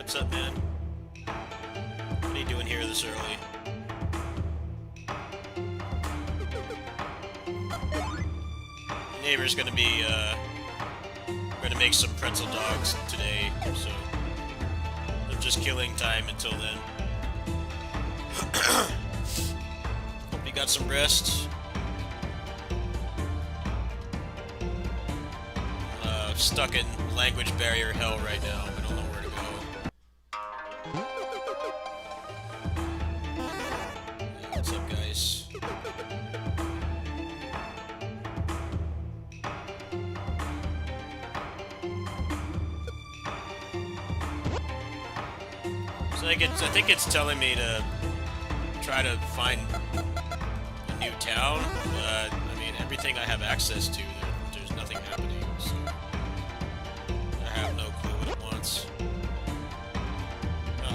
What's up, man? What are you doing here this early? Neighbor's gonna be, we're gonna make some pretzel dogs today, so I'm just killing time until then. Hope you got some rest. Stuck in language barrier hell right now. I don't know where to go. Yeah, what's up, guys? So I think it's telling me to try to find a new town. I mean, everything I have access to, there's nothing happening. So I have no clue what it wants.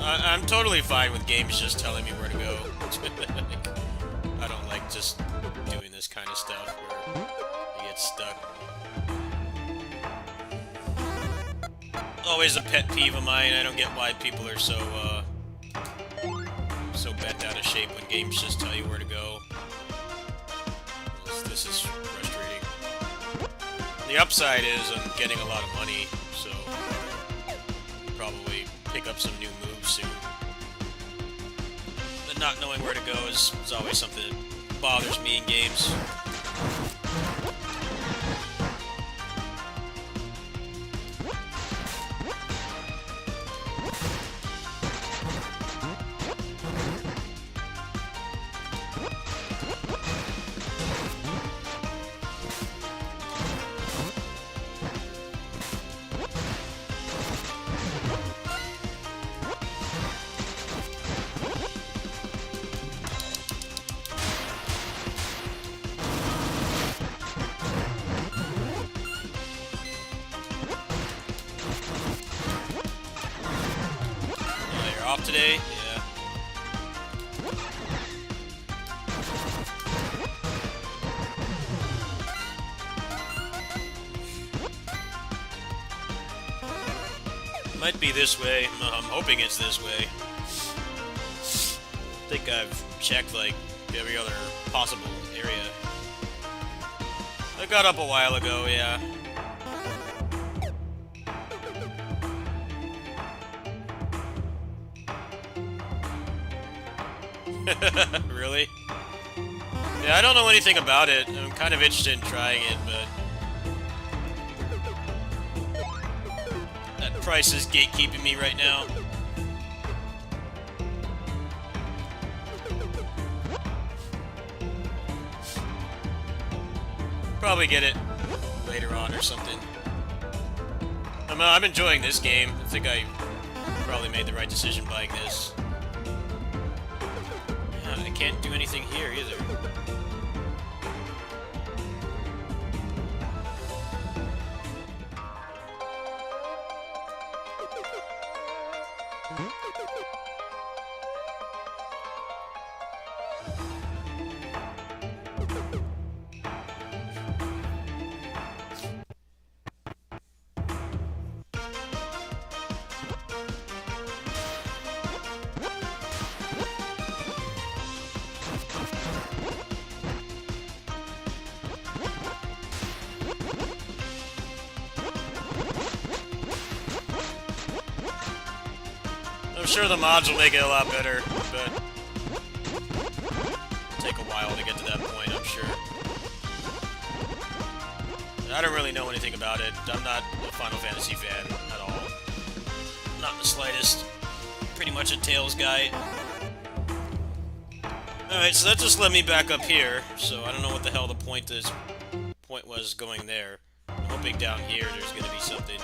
I'm totally fine with games just telling me where to go. I don't like just doing this kind of stuff where you get stuck. Always a pet peeve of mine. I don't get why people are so bent out of shape when games just tell you where to go. This is frustrating. The upside is I'm getting a lot of money, so I'll probably pick up some new moves soon. But not knowing where to go is always something that bothers me in games. Off today? Yeah. Might be this way. I'm hoping it's this way. I think I've checked like every other possible area. I got up a while ago, yeah. Really? Yeah, I don't know anything about it. I'm kind of interested in trying it, but that price is gatekeeping me right now. Probably get it later on or something. I'm enjoying this game. I think I probably made the right decision buying this. I can't do anything here either. I'm sure the mods will make it a lot better, but it'll take a while to get to that point, I'm sure. I don't really know anything about it. I'm not a Final Fantasy fan at all. Not in the slightest. Pretty much a Tales guy. Alright, so that just led me back up here, so I don't know what the hell the point was going there. I'm hoping down here there's gonna be something.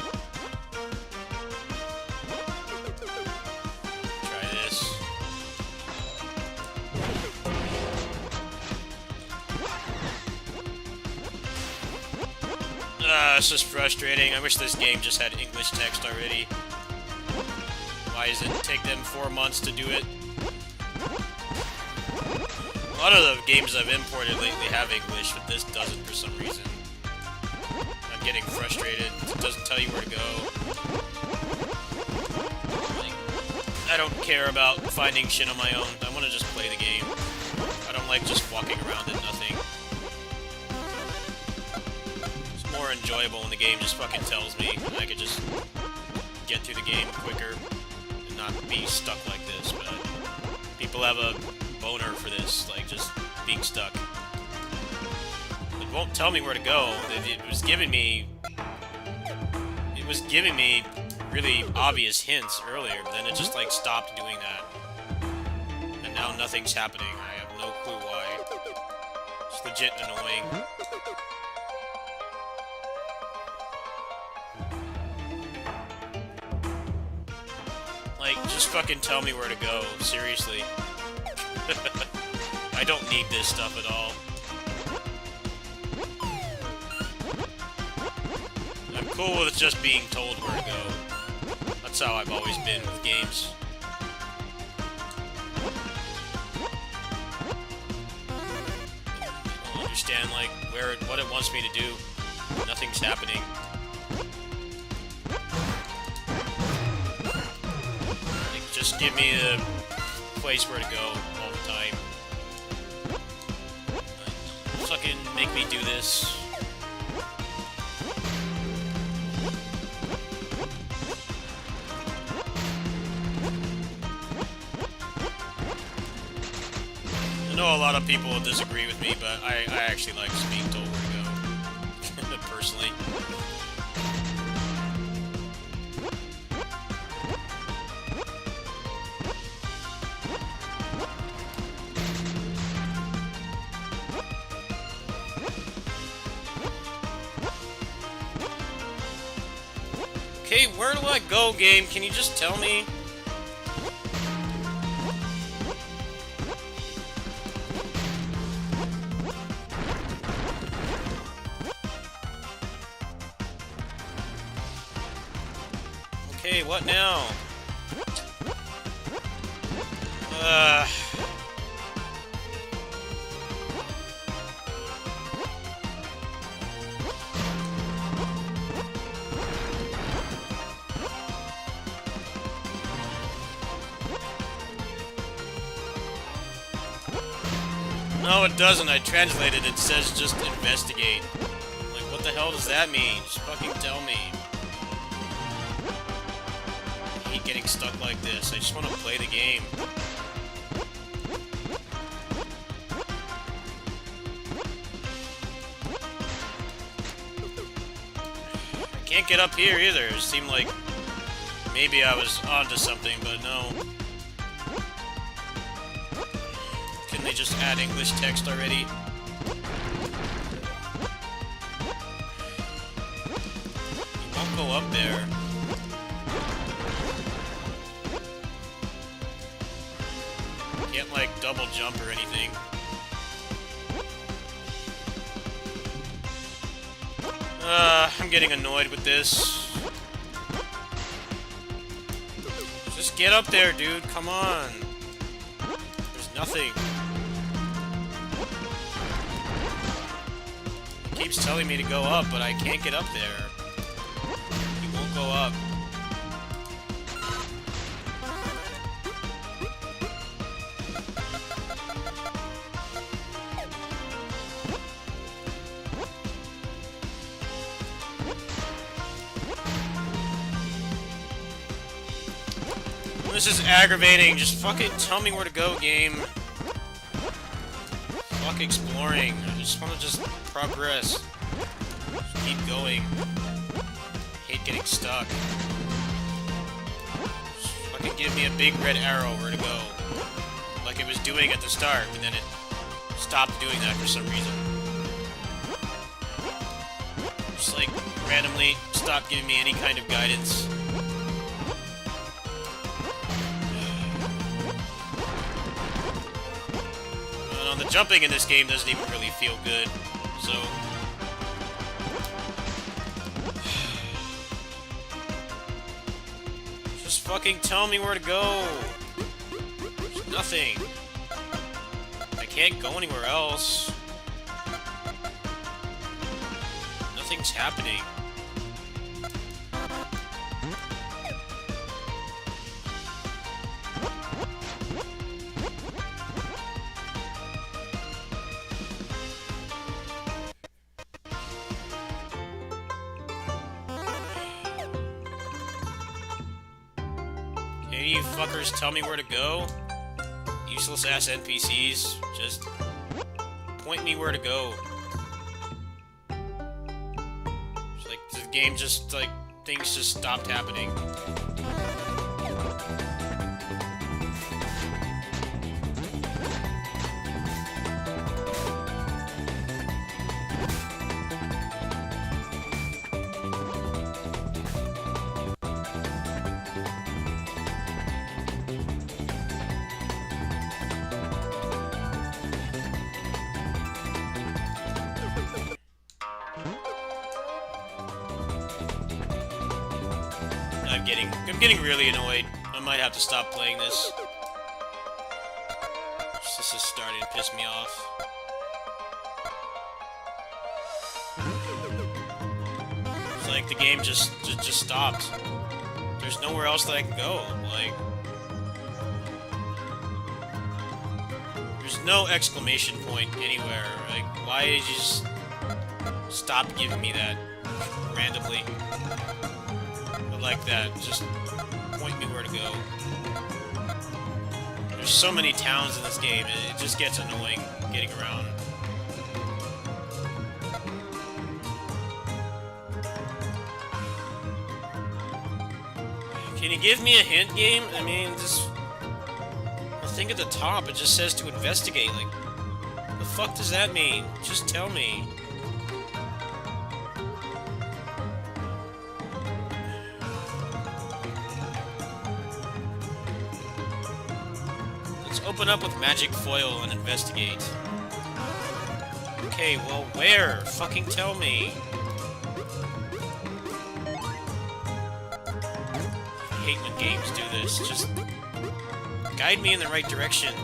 It's just frustrating. I wish this game just had English text already. Why does it take them 4 months to do it? A lot of the games I've imported lately have English, but this doesn't for some reason. I'm getting frustrated. It doesn't tell you where to go. Like, I don't care about finding shit on my own. I want to just play the game. I don't like just walking around and nothing. It's more enjoyable when the game just fucking tells me, and I could just get through the game quicker and not be stuck like this. But people have a boner for this, like just being stuck. It won't tell me where to go. It was giving me really obvious hints earlier, but then it just like stopped doing that. And now nothing's happening. I have no clue why. It's legit annoying. Like, just fucking tell me where to go, seriously. I don't need this stuff at all. I'm cool with just being told where to go. That's how I've always been with games. I don't understand, like, what it wants me to do. Nothing's happening. Like, just give me a place where to go all the time. Fucking make me do this. I know a lot of people will disagree with me, but I actually like just being told where to go. Personally. Okay, where do I go, game? Can you just tell me? Okay, what now? No, it doesn't. I translated. It says just investigate. Like, what the hell does that mean? Just fucking tell me. I hate getting stuck like this. I just want to play the game. I can't get up here either. It seemed like maybe I was onto something, but no. Can they just add English text already? You won't go up there. Can't, like, double jump or anything. I'm getting annoyed with this. Just get up there, dude. Come on. There's nothing. It keeps telling me to go up, but I can't get up there. He won't go up. This is aggravating. Just fucking tell me where to go, game. Fuck exploring. I just want to just progress. Just keep going. Hate getting stuck. Just fucking give me a big red arrow where to go. Like it was doing at the start, but then it stopped doing that for some reason. Just like randomly stop giving me any kind of guidance. The jumping in this game doesn't even really feel good, so... Just fucking tell me where to go! There's nothing. I can't go anywhere else. Nothing's happening. Any of you fuckers tell me where to go? Useless ass NPCs, just point me where to go. It's like the game just like things just stopped happening. I'm getting really annoyed. I might have to stop playing this. This is starting to piss me off. It's like the game just stopped. There's nowhere else that I can go. Like, there's no exclamation point anywhere. Like, why did you just stop giving me that randomly? Like that, just point me where to go. There's so many towns in this game, it just gets annoying getting around. Can you give me a hint, game? I mean, just the thing at the top, it just says to investigate. Like, the fuck does that mean? Just tell me. Open up with magic foil and investigate. Okay, well, where? Fucking tell me. I hate when games do this. Just guide me in the right direction.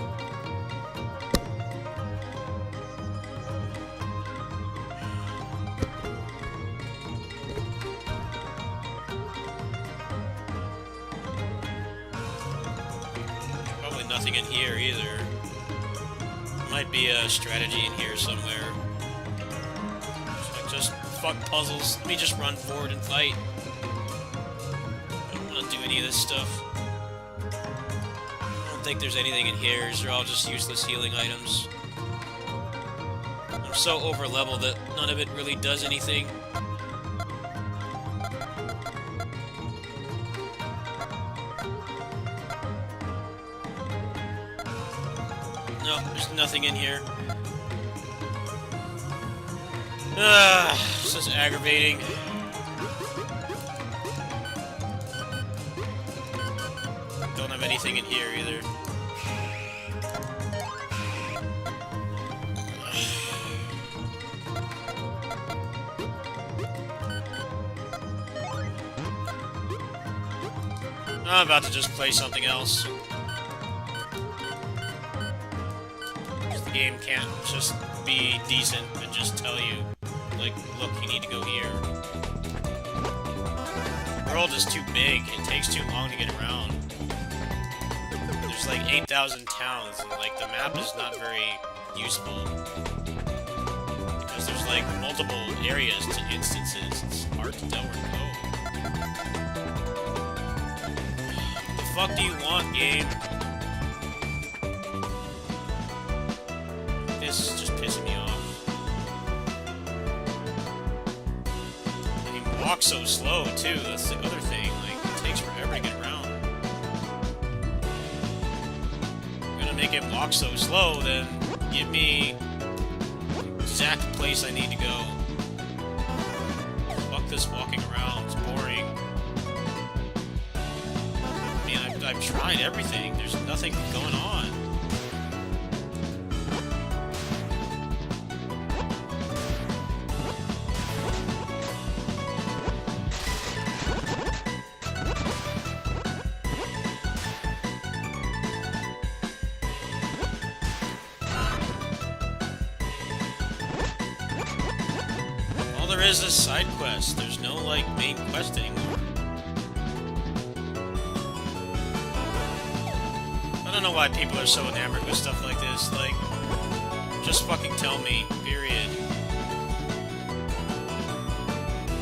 Nothing in here either. Might be a strategy in here somewhere. Just fuck puzzles. Let me just run forward and fight. I don't want to do any of this stuff. I don't think there's anything in here. These are all just useless healing items. I'm so over leveled that none of it really does anything. No, there's nothing in here. This is aggravating. Don't have anything in here either. I'm about to just play something else. The game can't just be decent and just tell you, like, look, you need to go here. The world is too big, it takes too long to get around. There's like 8,000 towns, and like the map is not very useful. Because there's like multiple areas to instances, it's hard to tell where to go. What the fuck do you want, game? This is just pissing me off. And you walk so slow, too. That's the other thing. Like, it takes forever to get around. If I'm gonna make it walk so slow, then give me the exact place I need to go. Fuck this walking around. It's boring. I mean, I've tried everything. There's nothing going on. All there is side quest. There's no, like, main quest anymore. I don't know why people are so enamored with stuff like this. Like, just fucking tell me, period.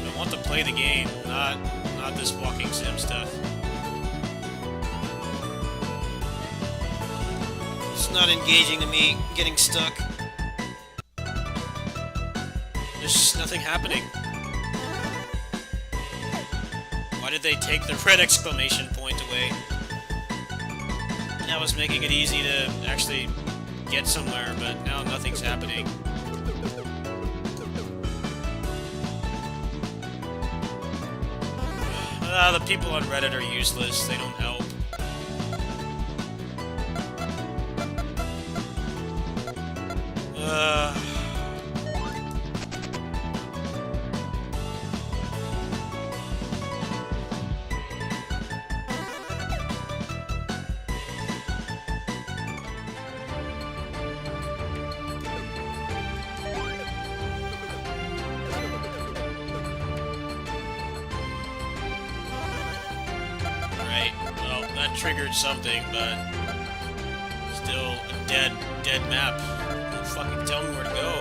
I want to play the game, not this walking sim stuff. not engaging to me, getting stuck. There's just nothing happening. Why did they take the red exclamation point away? That was making it easy to actually get somewhere, but now nothing's happening. The people on Reddit are useless, they don't help. Well, that triggered something, but still a dead map. Don't fucking tell me where to go.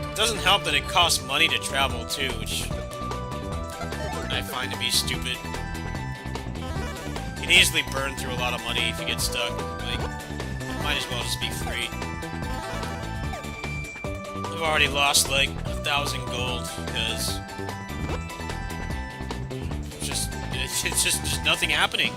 It doesn't help that it costs money to travel too, which I find to be stupid. You can easily burn through a lot of money if you get stuck. Like, it might as well just be free. I've already lost like 1,000 gold because it's just there's nothing happening.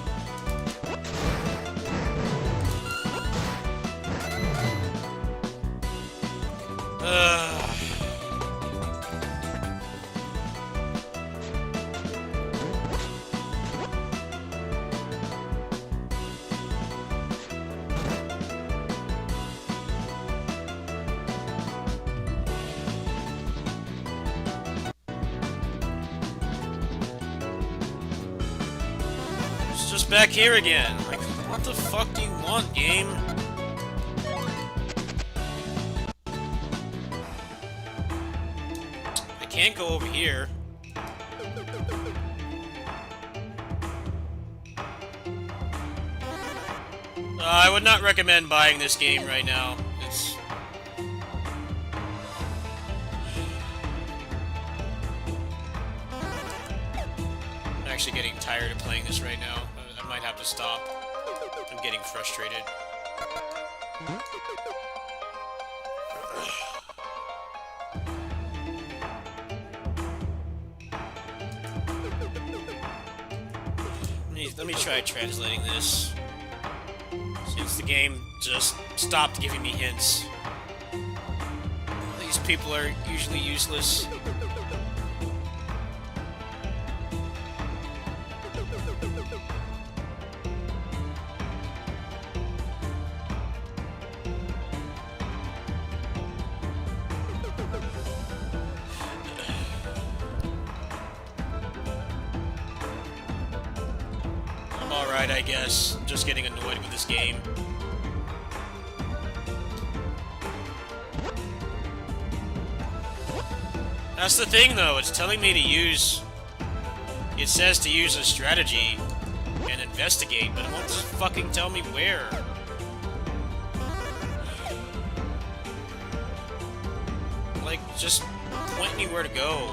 Just back here again. Like, what the fuck do you want, game? I can't go over here. I would not recommend buying this game right now. It's... I'm actually getting tired of playing this right now. I might have to stop. I'm getting frustrated. Let me try translating this. Since the game just stopped giving me hints. These people are usually useless. Alright, I guess. I'm just getting annoyed with this game. That's the thing, though. It's telling me to use... It says to use a strategy and investigate, but it won't just fucking tell me where. Like, just point me where to go.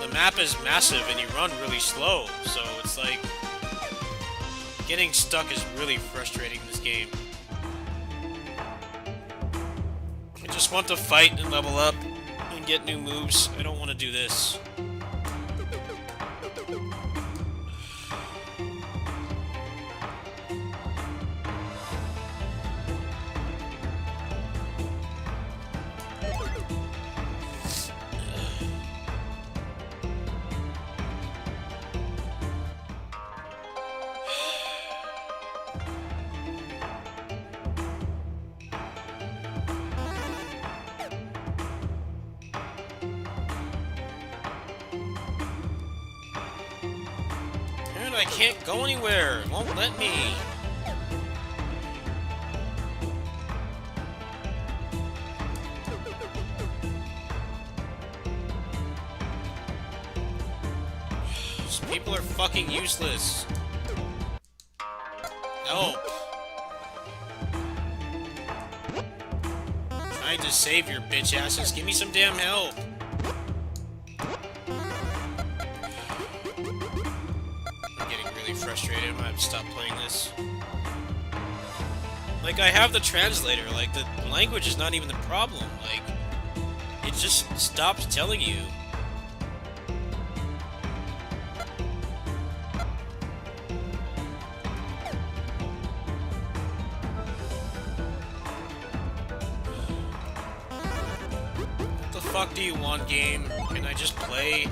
The map is massive and you run really slow, so it's like... Getting stuck is really frustrating in this game. I just want to fight and level up and get new moves. I don't want to do this. I can't go anywhere. It won't let me. These people are fucking useless. Help. Trying to save your bitch asses. Give me some damn help. frustrated. I'm gonna have to stop playing this. Like, I have the translator. Like, the language is not even the problem. Like, it just stops telling you. What the fuck do you want, game? Can I just play?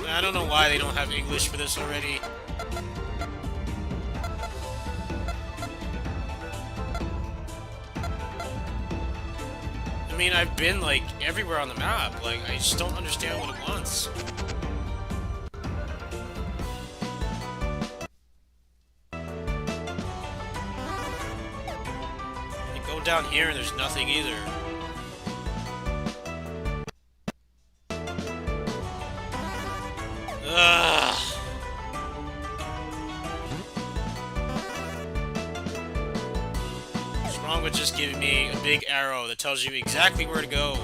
I don't know why they don't have English for this already. I mean, I've been, like, everywhere on the map. Like, I just don't understand what it wants. You go down here and there's nothing either. Ugh. What's wrong with just giving me a big arrow that tells you exactly where to go?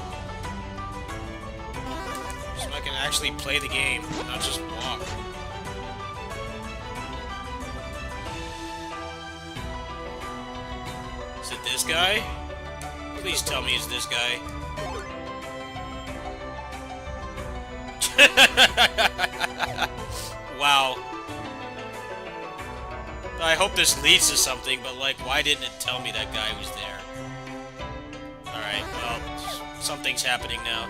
So I can actually play the game, not just walk. Is it this guy? Please tell me it's this guy. Wow. I hope this leads to something, but like, why didn't it tell me that guy was there? Alright, well, something's happening now.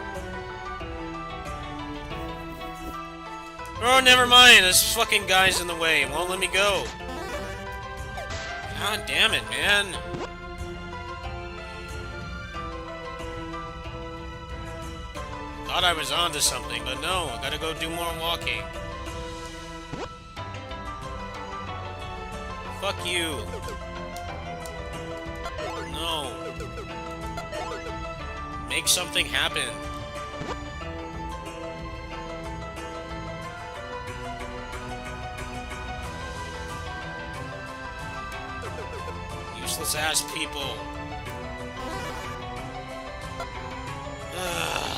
Oh, never mind, this fucking guy's in the way. It won't let me go. God damn it, man. Thought I was onto something, but no, I gotta go do more walking. Fuck you. No. Make something happen. Useless ass people. Ugh.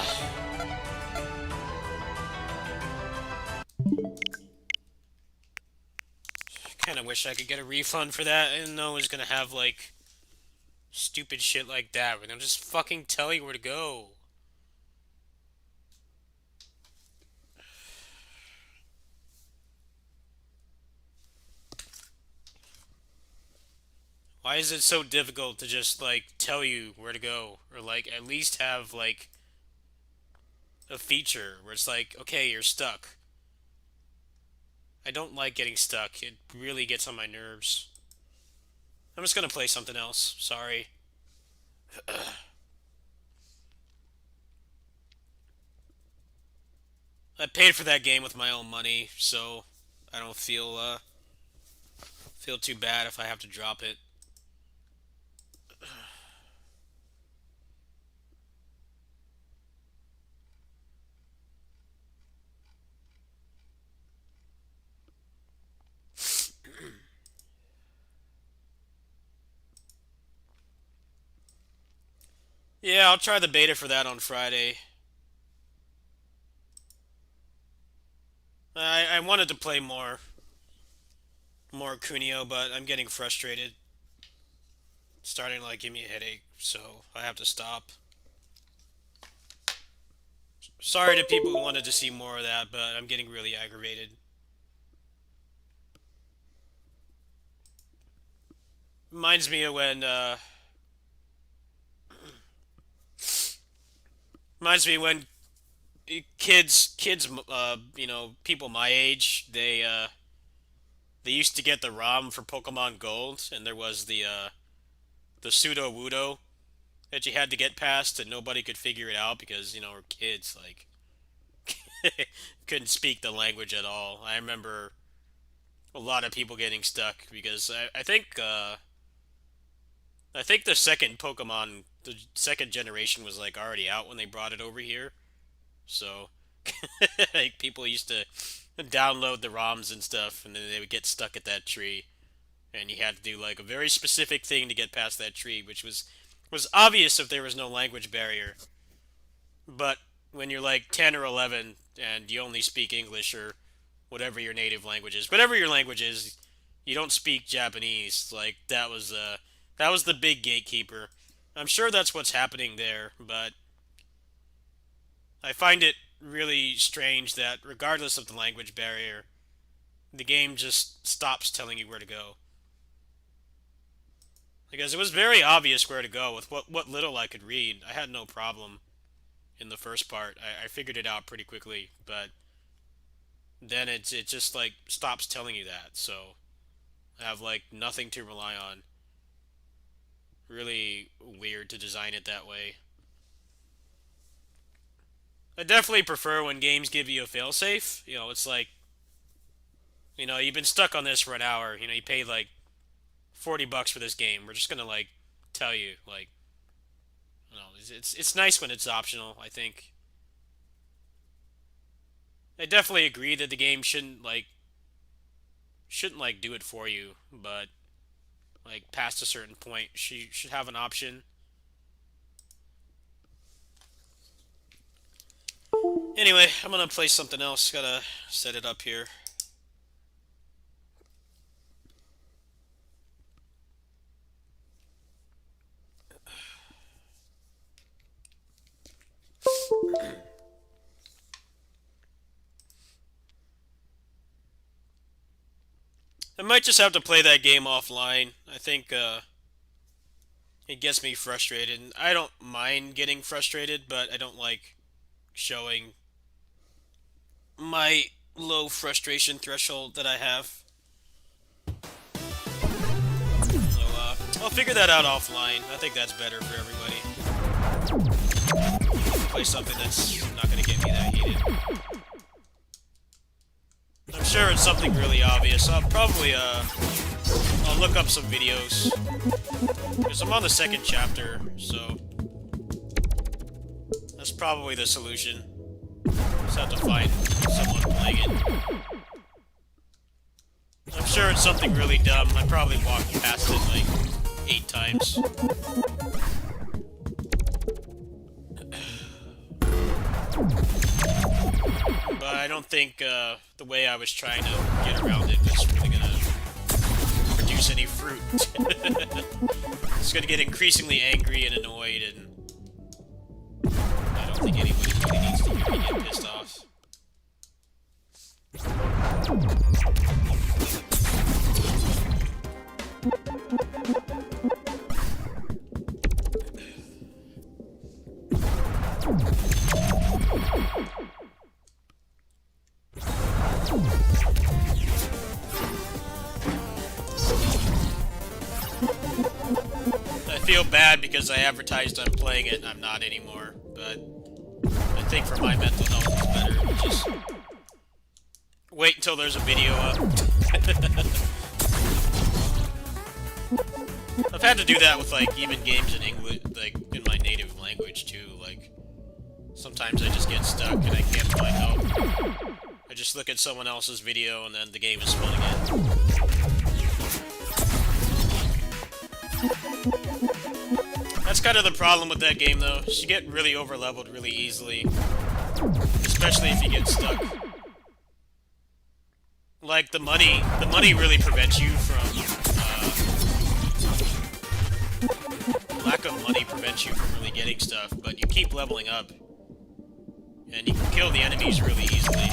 Kinda wish I could get a refund for that. I didn't know it was gonna have, like, stupid shit like that, where they'll just fucking tell you where to go. Why is it so difficult to just, like, tell you where to go? Or, like, at least have, like, a feature where it's like, okay, you're stuck. I don't like getting stuck. It really gets on my nerves. I'm just gonna play something else. Sorry. I paid for that game with my own money, so I don't feel too bad if I have to drop it. Yeah, I'll try the beta for that on Friday. I wanted to play more Kunio, but I'm getting frustrated. It's starting to like give me a headache, so I have to stop. Sorry to people who wanted to see more of that, but I'm getting really aggravated. Reminds me of when reminds me when kids, you know, people my age, they used to get the ROM for Pokemon Gold, and there was the pseudo Wudo that you had to get past, and nobody could figure it out because you know we're kids, like couldn't speak the language at all. I remember a lot of people getting stuck because I think the second Pokemon, the second generation was like already out when they brought it over here. So like people used to download the ROMs and stuff, and then they would get stuck at that tree, and you had to do like a very specific thing to get past that tree, which was obvious if there was no language barrier. But when you're like 10 or 11 and you only speak English or whatever your native language is. Whatever your language is, you don't speak Japanese. Like, that was the big gatekeeper. I'm sure that's what's happening there, but I find it really strange that regardless of the language barrier, the game just stops telling you where to go. Because it was very obvious where to go with what little I could read. I had no problem in the first part. I figured it out pretty quickly, but then it just like stops telling you that. So I have like nothing to rely on. Really weird to design it that way. I definitely prefer when games give you a failsafe. You know, it's like, you know, you've been stuck on this for an hour. You know, you paid like $40 for this game. We're just gonna like tell you like, you know, it's nice when it's optional. I think I definitely agree that the game shouldn't like do it for you, but like past a certain point, she should have an option. Anyway, I'm gonna play something else. Gotta set it up here. I might just have to play that game offline. I think it gets me frustrated. I don't mind getting frustrated, but I don't like showing my low frustration threshold that I have. So I'll figure that out offline. I think that's better for everybody. Play something that's not going to get me that heated. I'm sure it's something really obvious. I'll probably I'll look up some videos because I'm on the second chapter, so that's probably the solution. Just have to find someone playing it. I'm sure it's something really dumb. I probably walked past it like 8 times. But I don't think the way I was trying to get around it was really gonna produce any fruit. It's gonna get increasingly angry and annoyed, and I don't think anybody really needs to hear me get pissed off. I feel bad because I advertised I'm playing it and I'm not anymore, but I think for my mental health it's better to just wait until there's a video up. I've had to do that with like even games in English, like in my native language too. Like sometimes I just get stuck and I can't find help. I just look at someone else's video and then the game is fun again. That's kind of the problem with that game, though. You get really over-leveled really easily. Especially if you get stuck. Like, the money really prevents you from, lack of money prevents you from really getting stuff, but you keep leveling up. And you can kill the enemies really easily.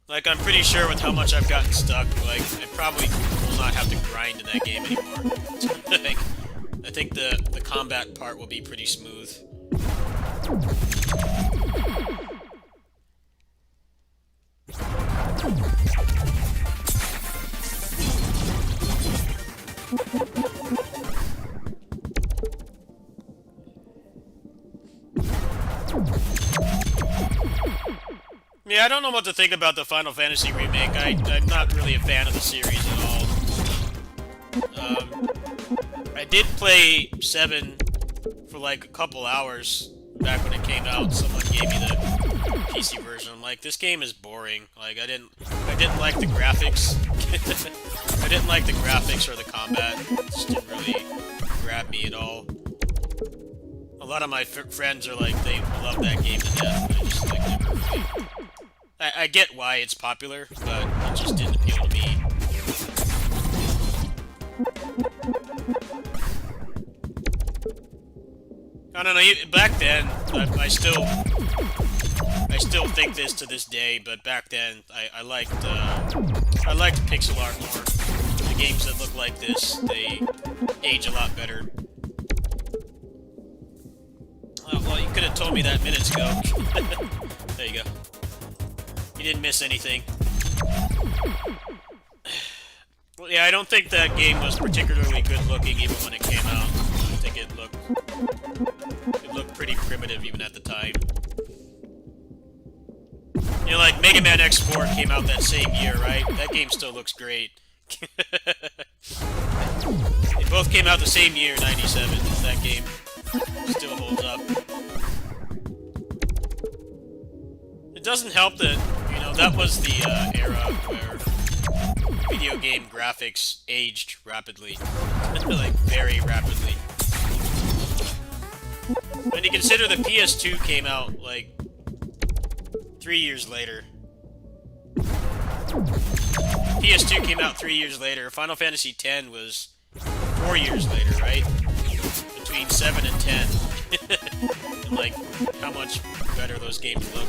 Like, I'm pretty sure with how much I've gotten stuck, like, I probably will not have to grind in that game anymore. Like, I think the combat part will be pretty smooth. Yeah, I don't know what to think about the Final Fantasy Remake. I'm not really a fan of the series at all. I did play 7 for like a couple hours back when it came out. Someone gave me the PC version. I'm like, this game is boring. Like, I didn't like the graphics. I didn't like the graphics or the combat. It just didn't really grab me at all. A lot of my friends are like, they love that game to death. I just like never really I get why it's popular, but it just didn't appeal to me. I don't know. Back then, I still think this to this day. But back then, I liked pixel art more. The games that look like this, they age a lot better. Oh, well, you could have told me that minutes ago. There you go. You didn't miss anything. Well, yeah, I don't think that game was particularly good looking even when it came out. I think it looked pretty primitive even at the time. You know, like Mega Man X4 came out that same year, right? That game still looks great. They both came out the same year, 97. That game still holds up. It doesn't help that, you know, that was the era where video game graphics aged rapidly. Like, very rapidly. When you consider the PS2 came out, like, 3 years later. PS2 came out 3 years later. Final Fantasy X was 4 years later, right? Between 7 and 10. And, like, how much better those games look.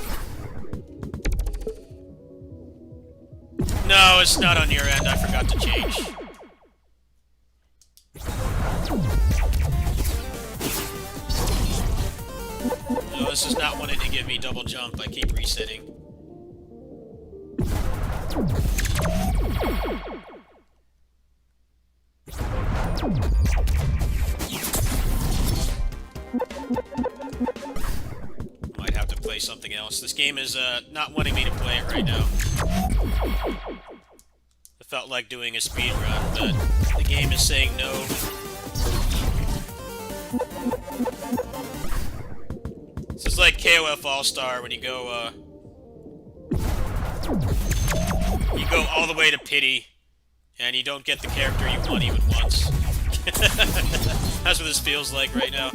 No, it's not on your end. I forgot to change. No, this is not wanting to give me double jump. I keep resetting. Might have to play something else. This game is not wanting me to play it right now. It felt like doing a speed run, but the game is saying no. This is like KOF All-Star when you go all the way to pity, and you don't get the character you want even once. That's what this feels like right now.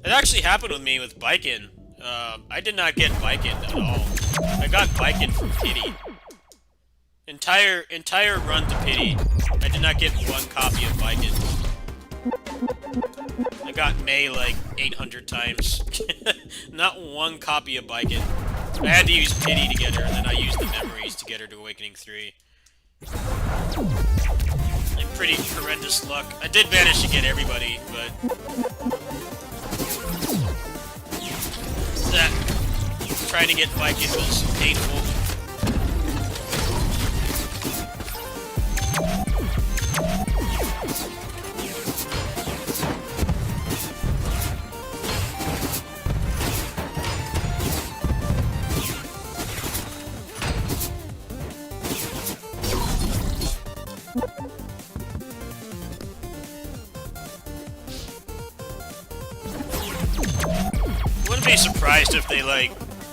It actually happened with me with Biken. I did not get Biken at all. I got Biken from pity. Entire run to pity, I did not get one copy of Biken. I got May like 800 times. Not one copy of Biken. I had to use pity to get her, and then I used the memories to get her to Awakening 3. Like, pretty horrendous luck. I did manage to get everybody, but that trying to get Biken was painful. Wouldn't be surprised if they, like,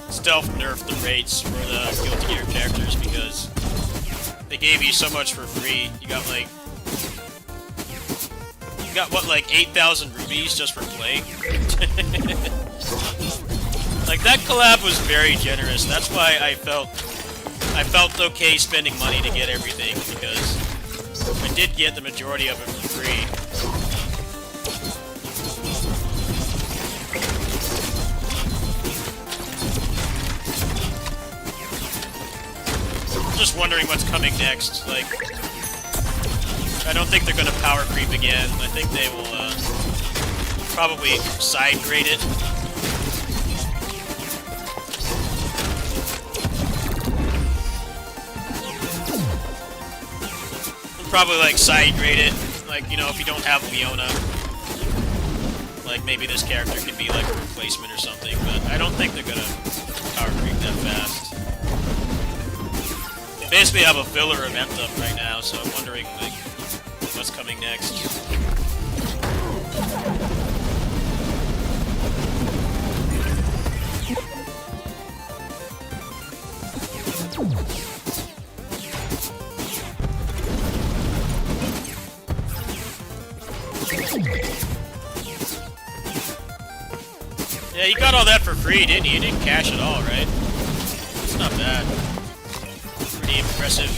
stealth nerfed the rates for the Guilty Gear characters, because they gave you so much for free. You got, like... You got, what, like, 8,000 rubies just for playing? Like, that collab was very generous. That's why I felt okay spending money to get everything, because I did get the majority of it for free. Just wondering what's coming next. Like, I don't think they're gonna power creep again. I think they will probably side grade it. Probably like side grade it. Like, you know, if you don't have Leona, like maybe this character can be like a replacement or something. But I don't think they're gonna power creep that fast. They basically have a filler event up right now, so I'm wondering, like, what's coming next. Yeah, you got all that for free, didn't you? You didn't cash at all, right? That's not bad. Pretty impressive.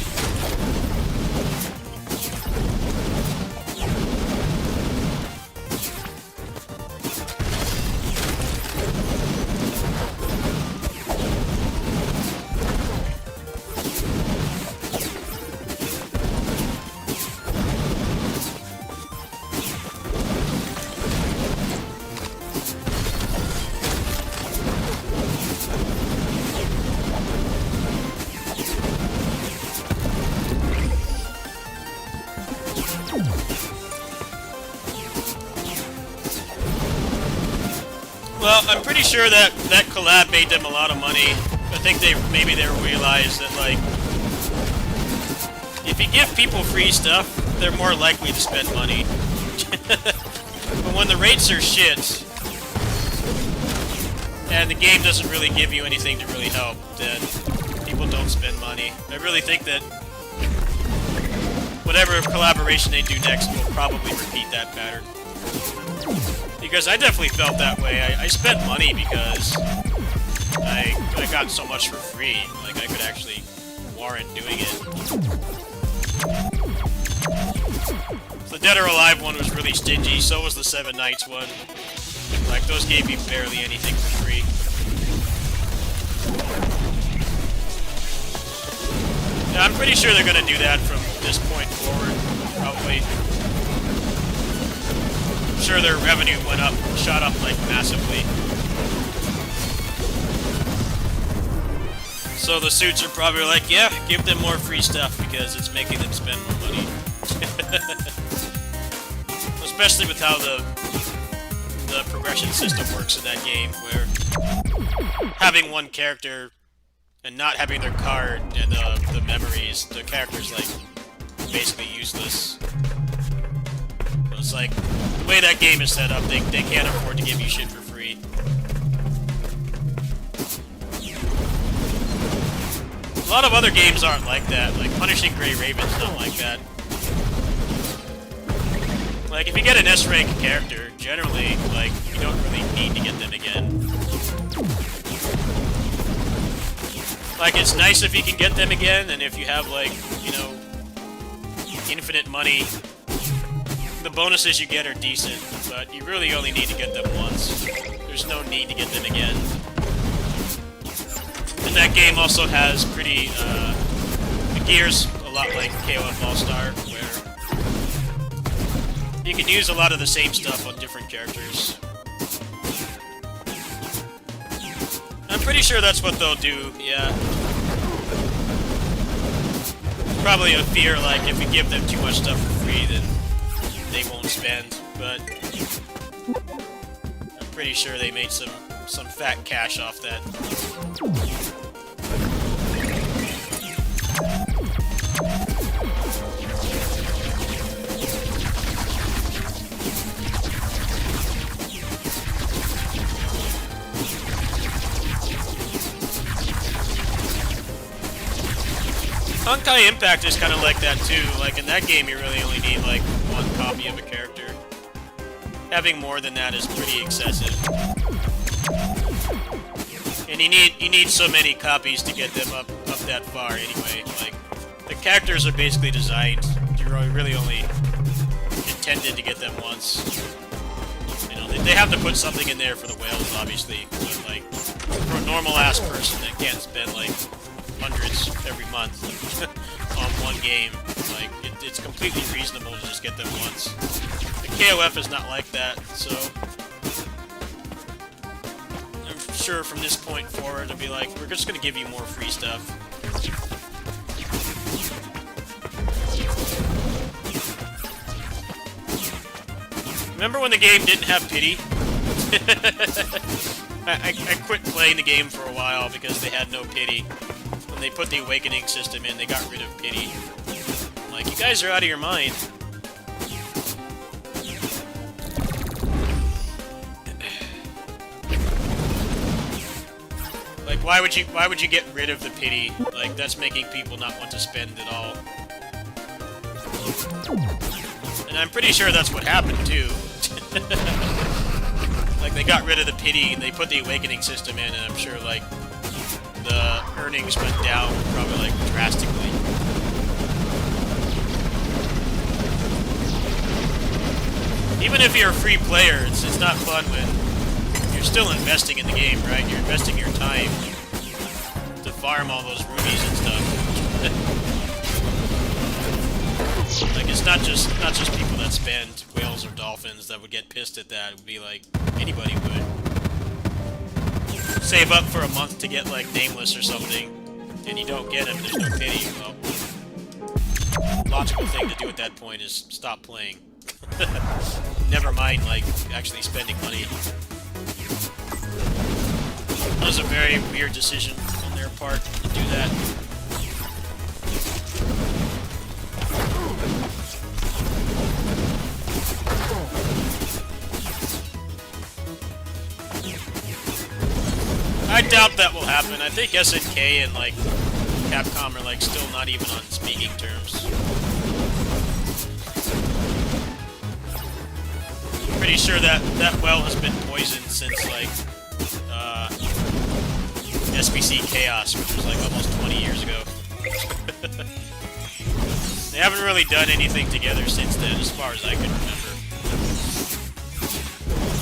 Well, I'm pretty sure that that collab made them a lot of money. I think maybe they realized that, like, if you give people free stuff, they're more likely to spend money. But when the rates are shit, and the game doesn't really give you anything to really help, then people don't spend money. I really think that whatever collaboration they do next will probably repeat that pattern. Because I definitely felt that way. I spent money because I got so much for free. Like, I could actually warrant doing it. The Dead or Alive one was really stingy, so was the Seven Nights one. Like, those gave me barely anything for free. Yeah, I'm pretty sure they're gonna do that from this point forward, probably. I'm sure their revenue shot up like massively. So the suits are probably like, yeah, give them more free stuff because it's making them spend more money. Especially with how the progression system works in that game, where having one character and not having their card and the memories, the character's like basically useless. It's like, the way that game is set up, they can't afford to give you shit for free. A lot of other games aren't like that. Like, Punishing Grey Raven's not like that. Like, if you get an S-rank character, generally, like, you don't really need to get them again. Like, it's nice if you can get them again, and if you have, like, you know, infinite money, the bonuses you get are decent, but you really only need to get them once. There's no need to get them again. And that game also has pretty, the gear's a lot like KOF All-Star, where you can use a lot of the same stuff on different characters. I'm pretty sure that's what they'll do, yeah. Probably a fear, like, if you give them too much stuff for free, then they won't spend, but I'm pretty sure they made some fat cash off that. Honkai Impact is kind of like that too. Like, in that game, you really only need like one copy of a character. Having more than that is pretty excessive. And you need so many copies to get them up that far anyway. Like, the characters are basically designed. You're really only intended to get them once. You know, they have to put something in there for the whales, obviously. But like, for a normal-ass person that can't spend like hundreds every month on one game, like, it's completely reasonable to just get them once. The KOF is not like that, so I'm sure from this point forward it'll be like, we're just gonna give you more free stuff. Remember when the game didn't have pity? I quit playing the game for a while because they had no pity. When they put the awakening system in, they got rid of pity. I'm like, you guys are out of your mind. Like, why would you get rid of the pity? Like, that's making people not want to spend at all. And I'm pretty sure that's what happened too. Like, they got rid of the pity and they put the awakening system in, and I'm sure, like, the earnings went down probably like drastically. Even if you're a free player, it's not fun when you're still investing in the game, right? You're investing your time to farm all those rubies and stuff. Like, it's not just people that spend whales or dolphins that would get pissed at that. It would be like anybody would. Save up for a month to get like Nameless or something, and you don't get him, there's no pity. Well, logical thing to do at that point is stop playing. Never mind, like, actually spending money. That was a very weird decision on their part to do that. I doubt that will happen. I think SNK and, like, Capcom are, like, still not even on speaking terms. Pretty sure that well has been poisoned since, like, SBC Chaos, which was, like, almost 20 years ago. They haven't really done anything together since then, as far as I can remember.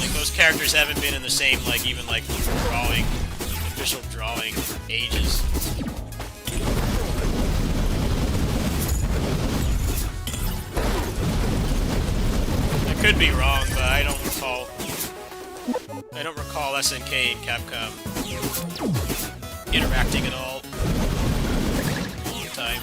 Like, those characters haven't been in the same, like, even, like, drawing, official drawing for ages. I could be wrong, but I don't recall SNK and Capcom interacting at all. A long time.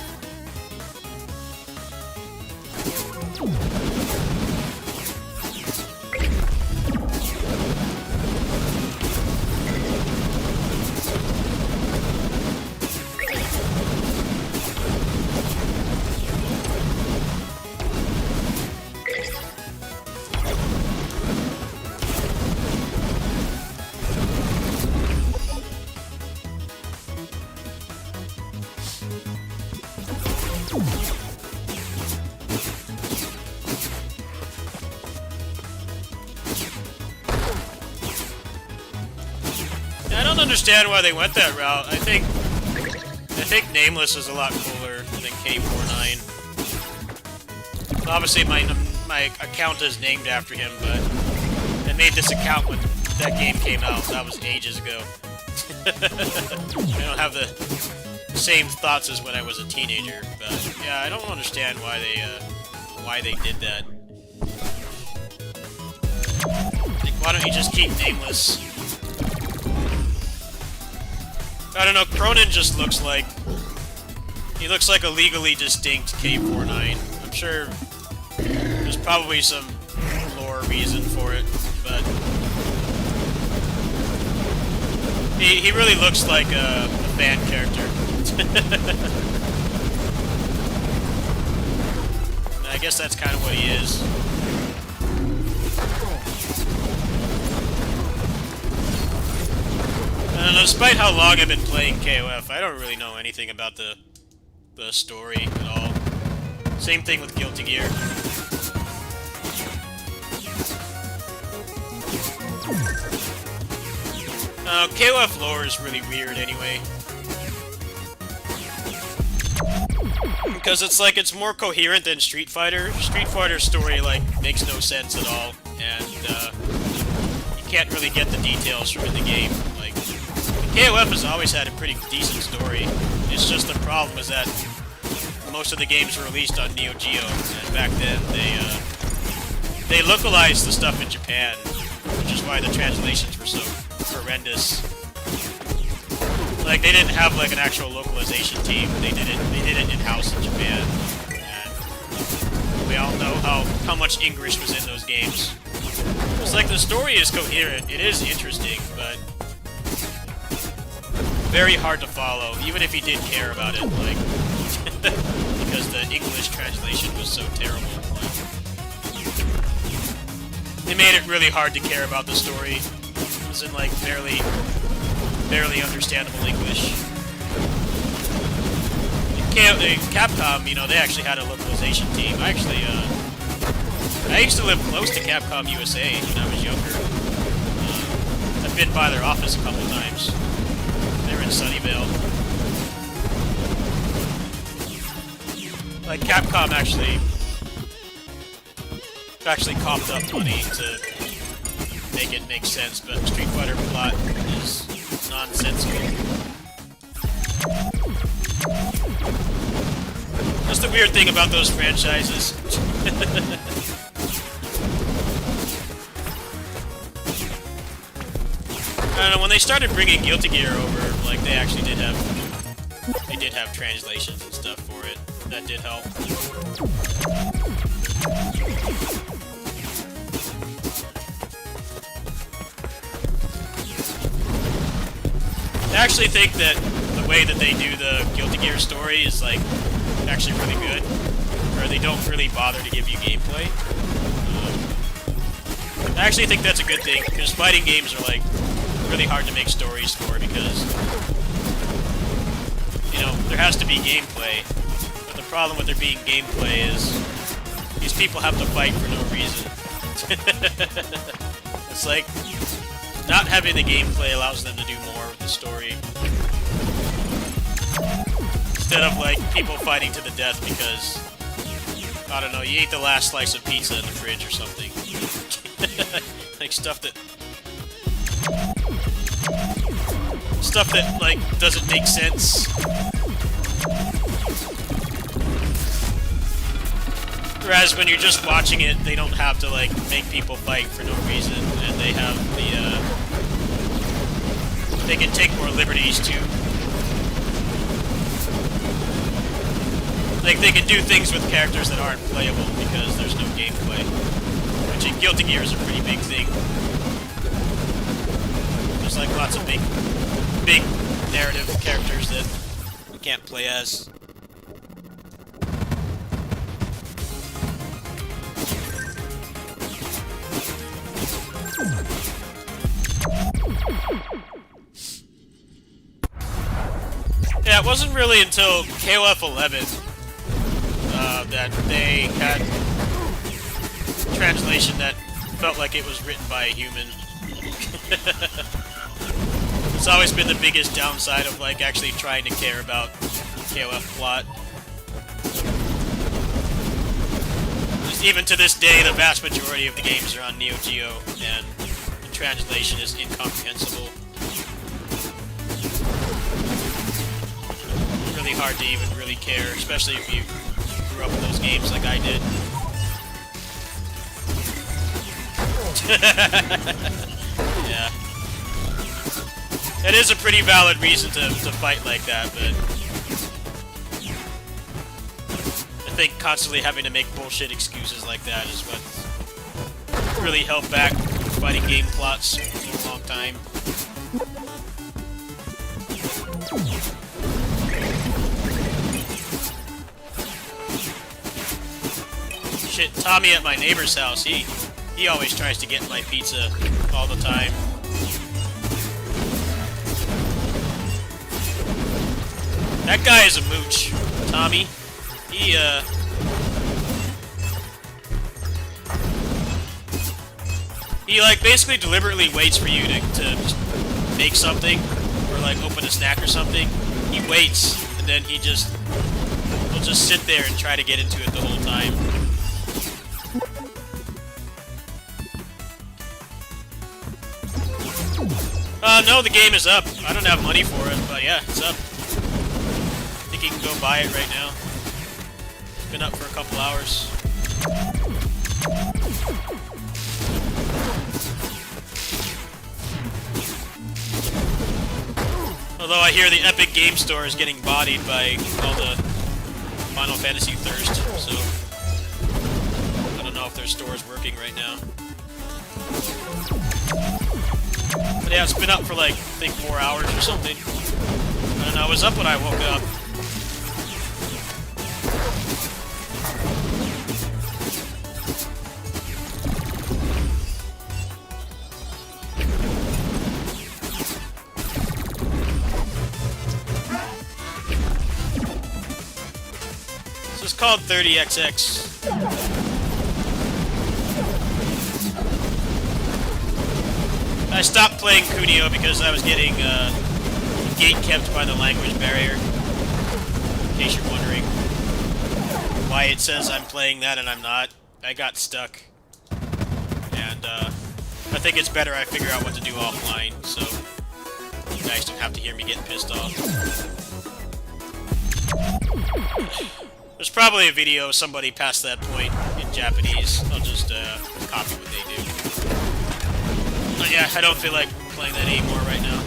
I don't understand why they went that route. I think Nameless is a lot cooler than K49. Obviously, my account is named after him, but I made this account when that game came out. That was ages ago. I don't have the same thoughts as when I was a teenager, but yeah, I don't understand why they did that. Like, why don't you just keep Nameless? I don't know, Cronin just looks like... He looks like a legally distinct K49. I'm sure there's probably some lore reason for it, but... He really looks like a fan character. I guess that's kind of what he is. Despite how long I've been playing KOF, I don't really know anything about the story at all. Same thing with Guilty Gear. KOF lore is really weird anyway. Because it's more coherent than Street Fighter. Street Fighter's story, like, makes no sense at all, and, you can't really get the details from in the game. Like, KOF has always had a pretty decent story. It's just the problem is that most of the games were released on Neo Geo, and back then they localized the stuff in Japan, which is why the translations were so horrendous. Like, they didn't have, like, an actual localization team. They did it in-house in Japan. And we all know how much English was in those games. It's like, the story is coherent. It is interesting, but very hard to follow, even if you did care about it, like, because the English translation was so terrible. Like, they made it really hard to care about the story. It was in, like, barely understandable English. In Capcom, you know, they actually had a localization team. I used to live close to Capcom USA when I was younger. I've been by their office a couple times. in Sunnyvale. Like, Capcom actually coughed up money to make it make sense, but Street Fighter plot is nonsensical. That's the weird thing about those franchises. I don't know, when they started bringing Guilty Gear over, like, they actually did have translations and stuff for it. That did help. I actually think that the way that they do the Guilty Gear story is, like, actually really good. Where they don't really bother to give you gameplay. I actually think that's a good thing, because fighting games are, like, really hard to make stories for, because, you know, there has to be gameplay. But the problem with there being gameplay is these people have to fight for no reason. It's like, not having the gameplay allows them to do more with the story. Instead of, like, people fighting to the death because, I don't know, you ate the last slice of pizza in the fridge or something. Like, stuff that, like, doesn't make sense. Whereas when you're just watching it, they don't have to, like, make people fight for no reason, and they have the, they can take more liberties too. Like, they can do things with characters that aren't playable because there's no gameplay. Which in Guilty Gear is a pretty big thing. There's, like, lots of big narrative characters that you can't play as. Yeah, it wasn't really until KOF 11 that they had translation that felt like it was written by a human. It's always been the biggest downside of, like, actually trying to care about KOF plot. Just even to this day, the vast majority of the games are on Neo Geo, and the translation is incomprehensible. Really hard to even really care, especially if you grew up with those games like I did. Yeah. It is a pretty valid reason to fight like that, but I think constantly having to make bullshit excuses like that is what really held back fighting game plots for a long time. Shit, Tommy at my neighbor's house, he always tries to get my pizza all the time. That guy is a mooch, Tommy. He like basically deliberately waits for you to make something or like open a snack or something. He waits and then he'll just sit there and try to get into it the whole time. No, the game is up. I don't have money for it, but yeah, it's up. I think you can go buy it right now. It's been up for a couple hours. Although I hear the Epic Game Store is getting bodied by all the Final Fantasy thirst, so I don't know if their store is working right now. But yeah, it's been up for like, I think 4 hours or something. I don't know, I was up when I woke up. This is called 30XX. I stopped playing Kunio because I was getting gate kept by the language barrier. In case you're wondering why it says I'm playing that and I'm not. I got stuck. And I think it's better I figure out what to do offline, so you guys don't have to hear me getting pissed off. There's probably a video of somebody past that point in Japanese. I'll just copy what they do. But yeah, I don't feel like playing that anymore right now.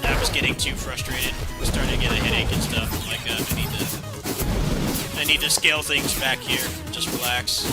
I was getting too frustrated. Starting to get a headache and stuff. I'm like, I need to scale things back here. Just relax.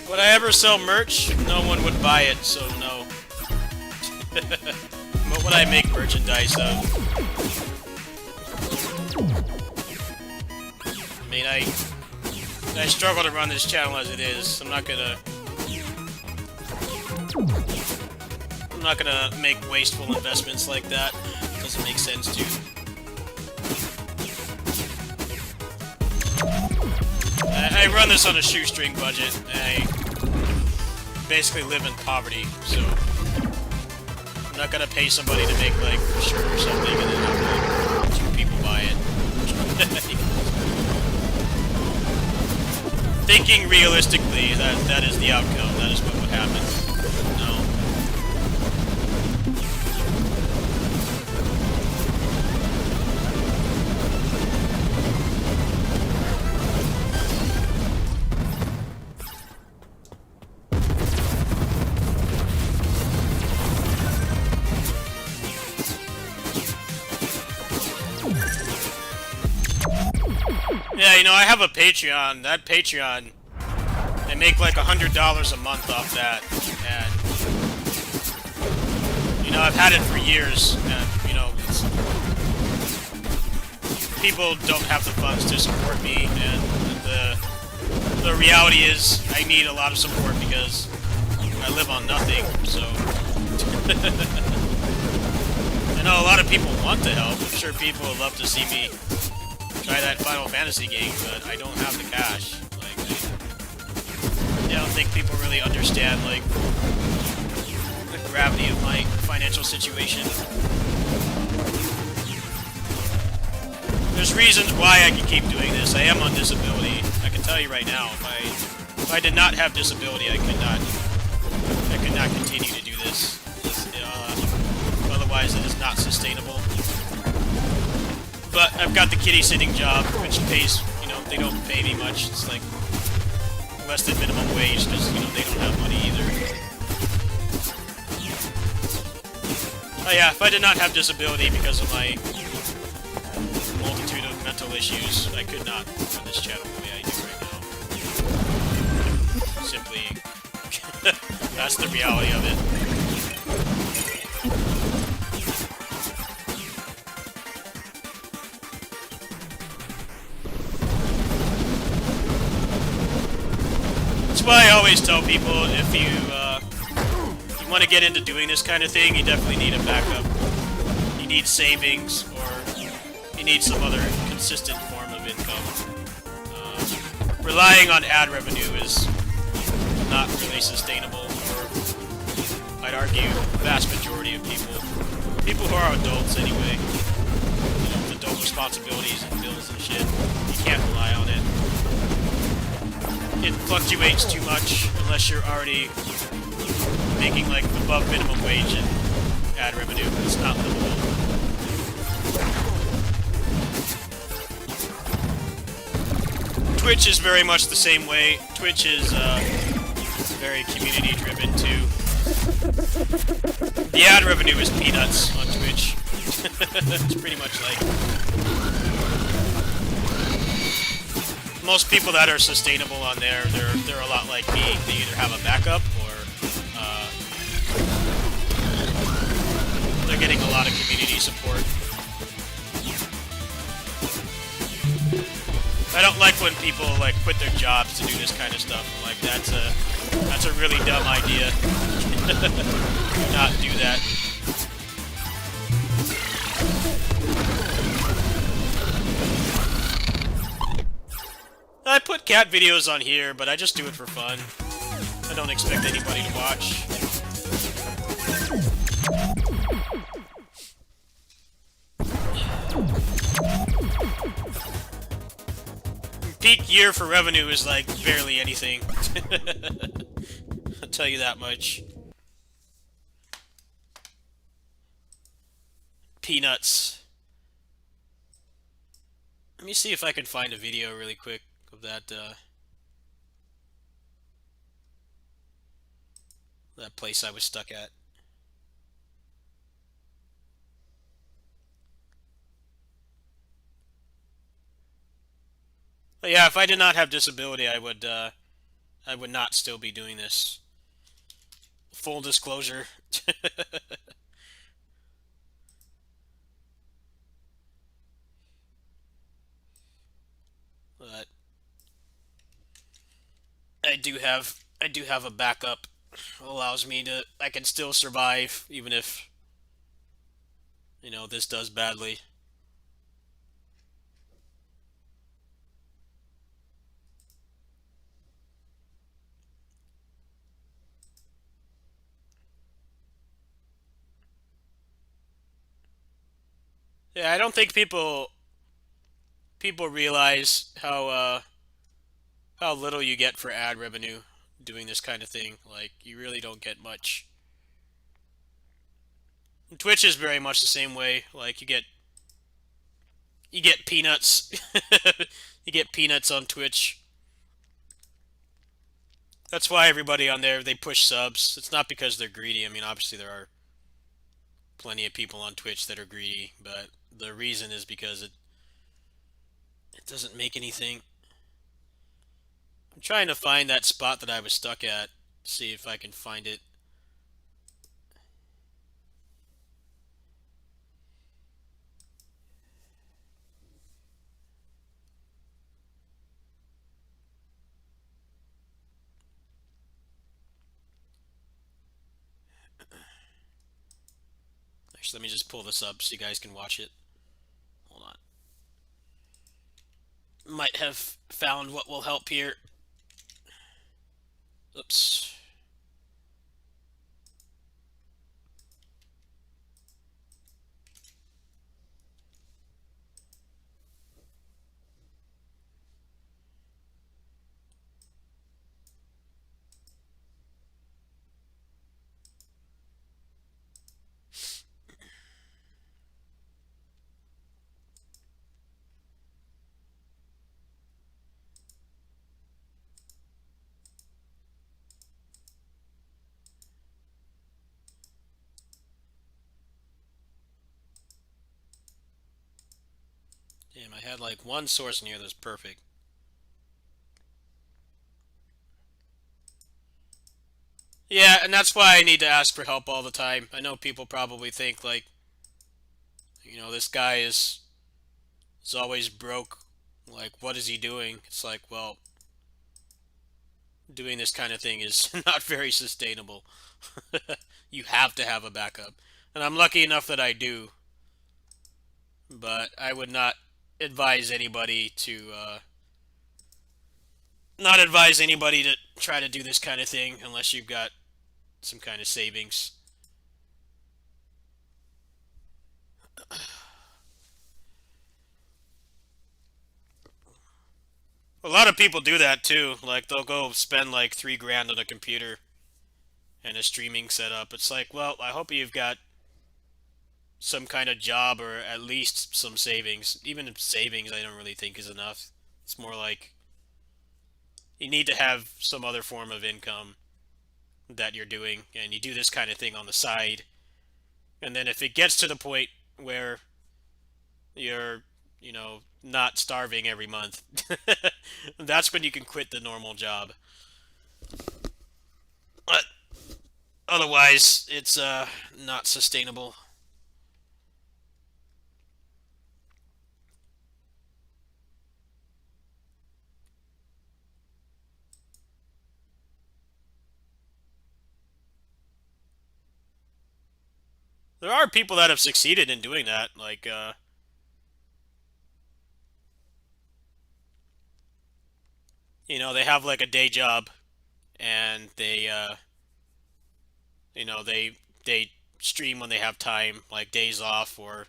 Would I ever sell merch? No one would buy it, so no. What would I make merchandise of? I mean, I struggle to run this channel as it is. I'm not gonna make wasteful investments like that. It doesn't make sense to. I run this on a shoestring budget. I basically live in poverty, so I'm not gonna pay somebody to make like a shirt or something and then have like 2 people buy it. Thinking realistically, that is the outcome. That is what would happen. No. Yeah, you know, I have a Patreon. That Patreon, I make like $100 a month off that, and you know, I've had it for years, and you know, people don't have the funds to support me, and the reality is, I need a lot of support because I live on nothing. So, I know a lot of people want to help. I'm sure people would love to see me try that Final Fantasy game, but I don't have the cash. Like, I don't think people really understand, like, the gravity of my financial situation. There's reasons why I can keep doing this. I am on disability. I can tell you right now, if I did not have disability, I could not continue to do this. Otherwise, it is not sustainable. But I've got the kitty sitting job, which pays, you know, they don't pay me much. It's like less than minimum wage because, you know, they don't have money either. Oh yeah, if I did not have disability because of my multitude of mental issues, I could not run this channel the way I do right now. Simply, that's the reality of it. That's why I always tell people, if you want to get into doing this kind of thing, you definitely need a backup. You need savings, or you need some other consistent form of income. Relying on ad revenue is not really sustainable for, I'd argue, the vast majority of people who are adults anyway. You know, with adult responsibilities and bills and shit, you can't rely on it. It fluctuates too much unless you're already making like above minimum wage and ad revenue. It's not livable. Twitch is very much the same way. Twitch is very community driven too. The ad revenue is peanuts on Twitch. It's pretty much like most people that are sustainable on there. They're a lot like me. They either have a backup or they're getting a lot of community support. I don't like when people like quit their jobs to do this kind of stuff. Like that's a really dumb idea. Do not do that. I put cat videos on here, but I just do it for fun. I don't expect anybody to watch. Peak year for revenue is like barely anything. I'll tell you that much. Peanuts. Let me see if I can find a video really quick of that that place I was stuck at. But yeah, if I did not have disability, I would not still be doing this. Full disclosure. But I do have a backup. Allows me to, I can still survive even if, you know, this does badly. Yeah, I don't think people realize how little you get for ad revenue doing this kind of thing. Like, you really don't get much. And Twitch is very much the same way. Like, you get peanuts. You get peanuts on Twitch. That's why everybody on there, they push subs. It's not because they're greedy. I mean, obviously there are plenty of people on Twitch that are greedy, but the reason is because it doesn't make anything. I'm trying to find that spot that I was stuck at. See if I can find it. Actually, let me just pull this up so you guys can watch it. Hold on. Might have found what will help here. Oops. Damn, I had like one source in here that's perfect. Yeah, and that's why I need to ask for help all the time. I know people probably think like, this guy is always broke. Like, what is he doing? It's like, well, doing this kind of thing is not very sustainable. You have to have a backup. And I'm lucky enough that I do, but I would advise anybody to not advise anybody to try to do this kind of thing unless you've got some kind of savings. A lot of people do that too. Like they'll go spend like 3 grand on a computer and a streaming setup. It's like, well, I hope you've got some kind of job or at least some savings. Even savings, I don't really think is enough. It's more like you need to have some other form of income that you're doing, and you do this kind of thing on the side. And then if it gets to the point where you're, not starving every month, that's when you can quit the normal job. But otherwise, it's not sustainable. There are people that have succeeded in doing that. Like, they have like a day job, and they stream when they have time, like days off, or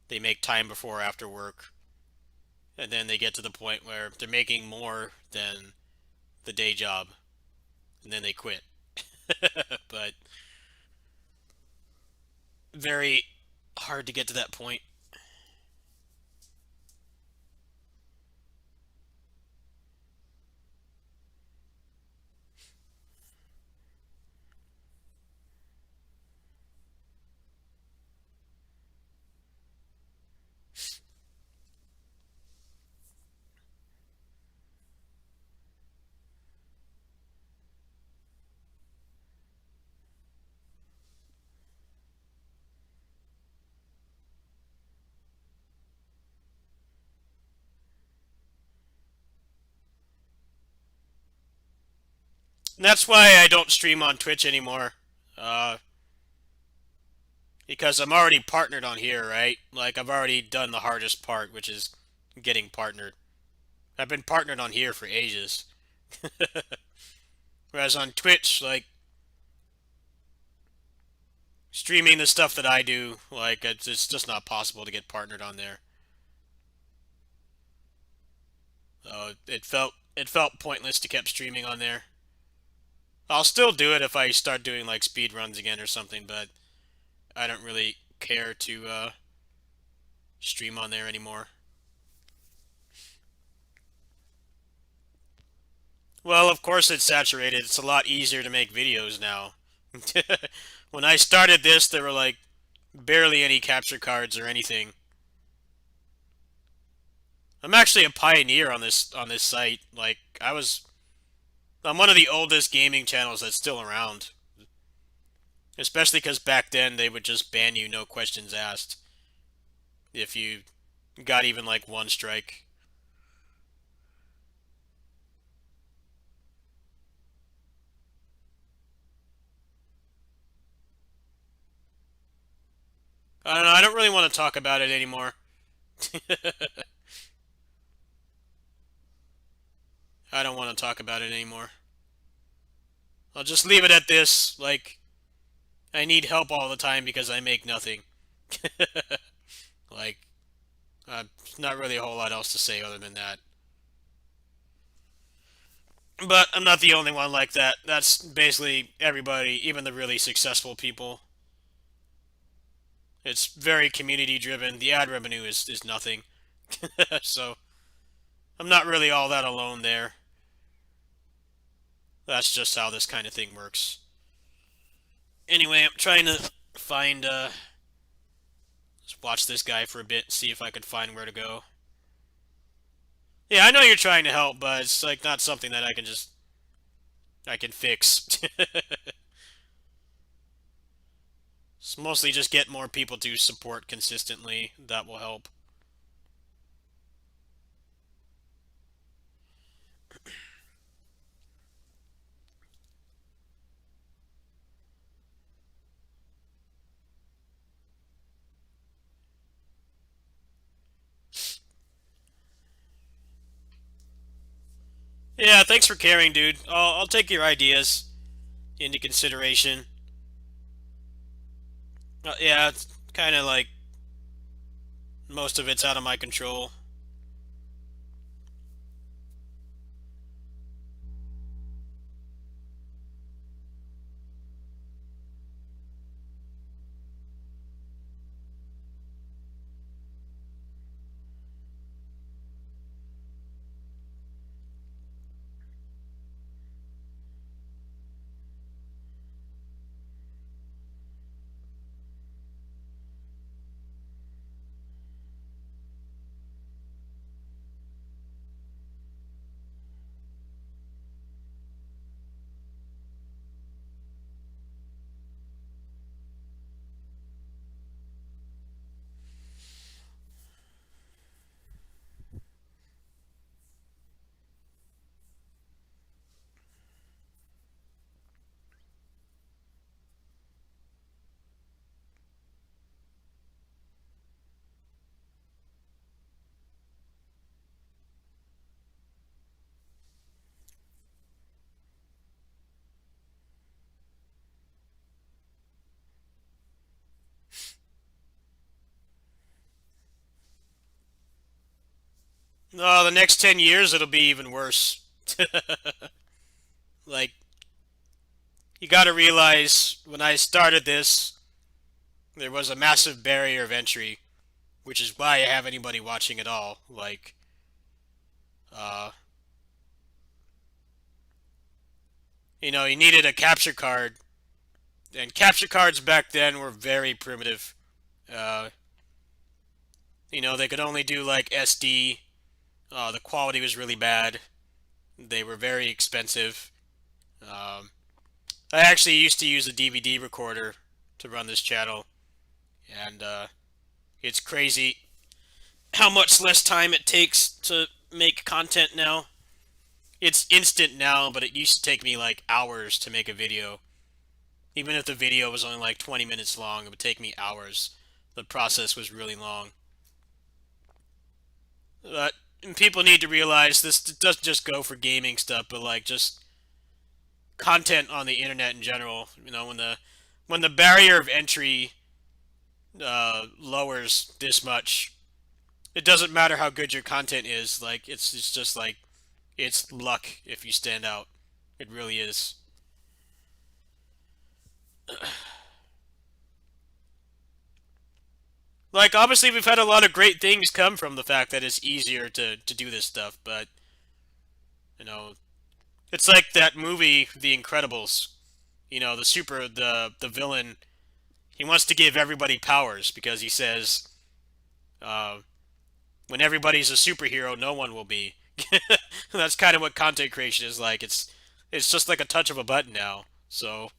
they make time before or after work, and then they get to the point where they're making more than the day job, and then they quit. But very hard to get to that point. And that's why I don't stream on Twitch anymore. Uh, because I'm already partnered on here, right? Like, I've already done the hardest part, which is getting partnered. I've been partnered on here for ages. Whereas on Twitch, like, streaming the stuff that I do, like, it's just not possible to get partnered on there. It felt pointless to keep streaming on there. I'll still do it if I start doing like speed runs again or something, but I don't really care to stream on there anymore. Well, of course it's saturated. It's a lot easier to make videos now. When I started this, there were like barely any capture cards or anything. I'm actually a pioneer on this site. Like I'm one of the oldest gaming channels that's still around. Especially because back then they would just ban you, no questions asked, if you got even like one strike. I don't know. I don't really want to talk about it anymore. I don't want to talk about it anymore. I'll just leave it at this. Like, I need help all the time because I make nothing. Like, not really a whole lot else to say other than that. But I'm not the only one like that. That's basically everybody, even the really successful people. It's very community driven. The ad revenue is nothing. So I'm not really all that alone there. That's just how this kind of thing works. Anyway, I'm trying to find just watch this guy for a bit, see if I could find where to go. Yeah, I know you're trying to help, but it's like not something that I can fix. It's mostly just get more people to support consistently. That will help. Yeah, thanks for caring, dude. I'll take your ideas into consideration. Yeah, it's kind of like most of it's out of my control. No, the next 10 years it'll be even worse. Like, you gotta realize when I started this, there was a massive barrier of entry, which is why I have anybody watching at all. Like, uh, you needed a capture card, and capture cards back then were very primitive. Uh, they could only do like SD. The quality was really bad. They were very expensive. Um, I actually used to use a DVD recorder to run this channel, and it's crazy how much less time it takes to make content now. It's instant now, but it used to take me like hours to make a video. Even if the video was only like 20 minutes long, it would take me hours. The process was really long. But people need to realize this doesn't just go for gaming stuff, but like just content on the internet in general. When the barrier of entry lowers this much, it doesn't matter how good your content is. Like it's just like it's luck if you stand out. It really is. Like obviously we've had a lot of great things come from the fact that it's easier to do this stuff, but you know, it's like that movie The Incredibles. The villain, he wants to give everybody powers because he says uh, when everybody's a superhero, no one will be. That's kind of what content creation is like. It's just like a touch of a button now. So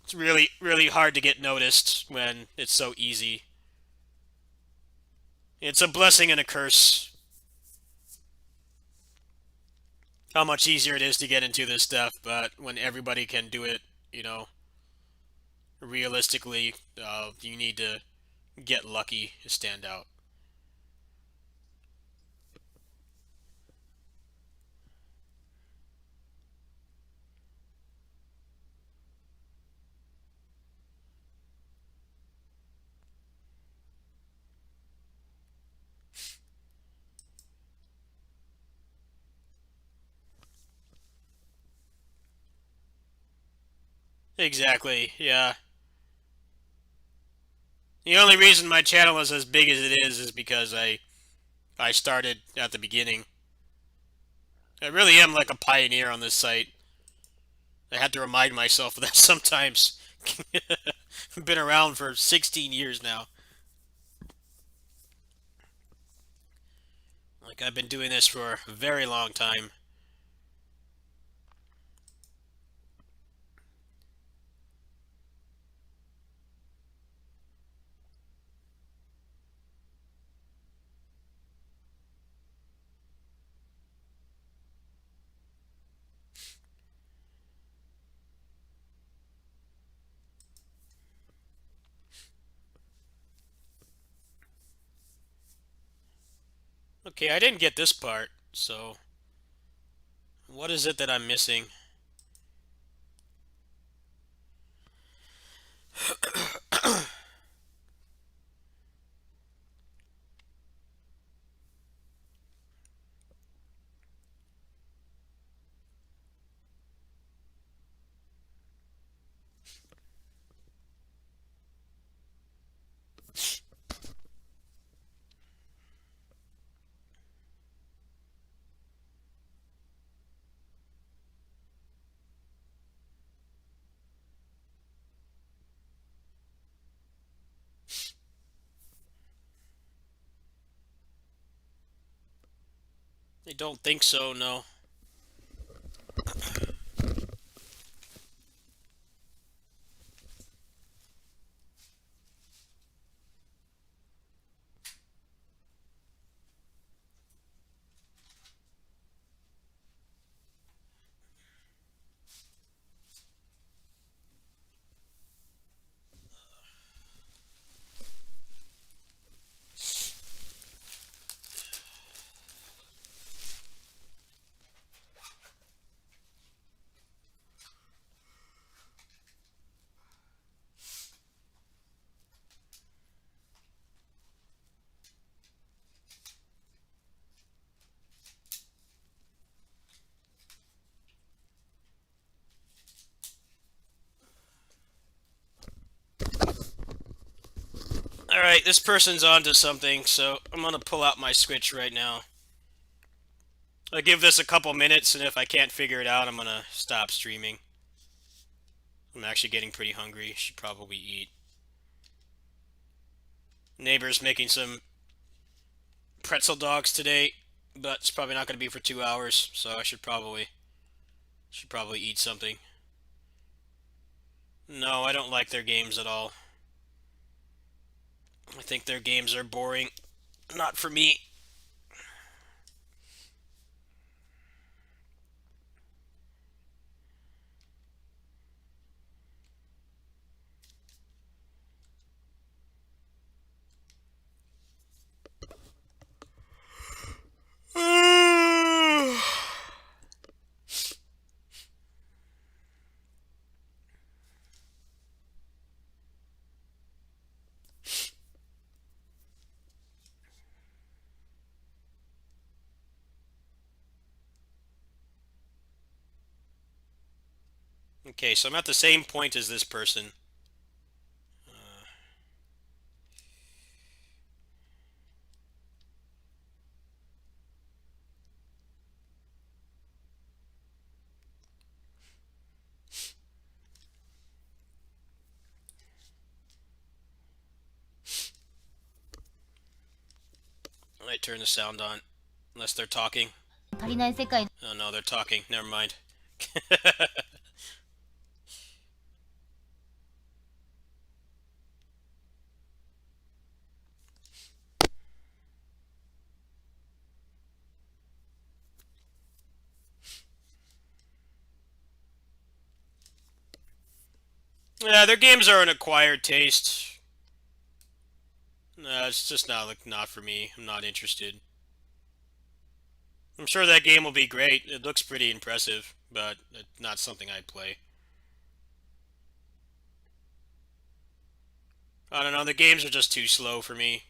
it's really really hard to get noticed when it's so easy. It's a blessing and a curse how much easier it is to get into this stuff, but when everybody can do it, you know, realistically, you need to get lucky to stand out. Exactly. Yeah. The only reason my channel is as big as it is because I started at the beginning. I really am like a pioneer on this site. I had to remind myself of that sometimes. I've been around for 16 years now. Like, I've been doing this for a very long time. Okay, I didn't get this part, so what is it that I'm missing? I don't think so, no. Alright, this person's onto something, so I'm gonna pull out my Switch right now. I'll give this a couple minutes, and if I can't figure it out, I'm gonna stop streaming. I'm actually getting pretty hungry. Should probably eat. Neighbor's making some pretzel dogs today, but it's probably not gonna be for 2 hours, so I should probably eat something. No, I don't like their games at all. I think their games are boring. Not for me. Okay, so I'm at the same point as this person. I might turn the sound on, unless they're talking. Oh no, they're talking. Never mind. Yeah, their games are an acquired taste. No, it's just not for me. I'm not interested. I'm sure that game will be great. It looks pretty impressive, but it's not something I'd play. I don't know. The games are just too slow for me.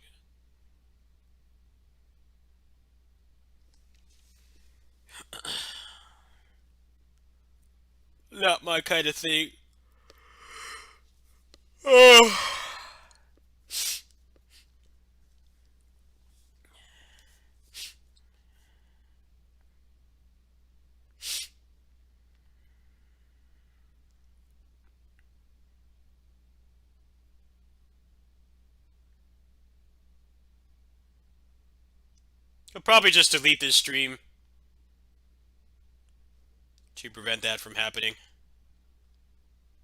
Not my kind of thing. Oh. I'll probably just delete this stream to prevent that from happening.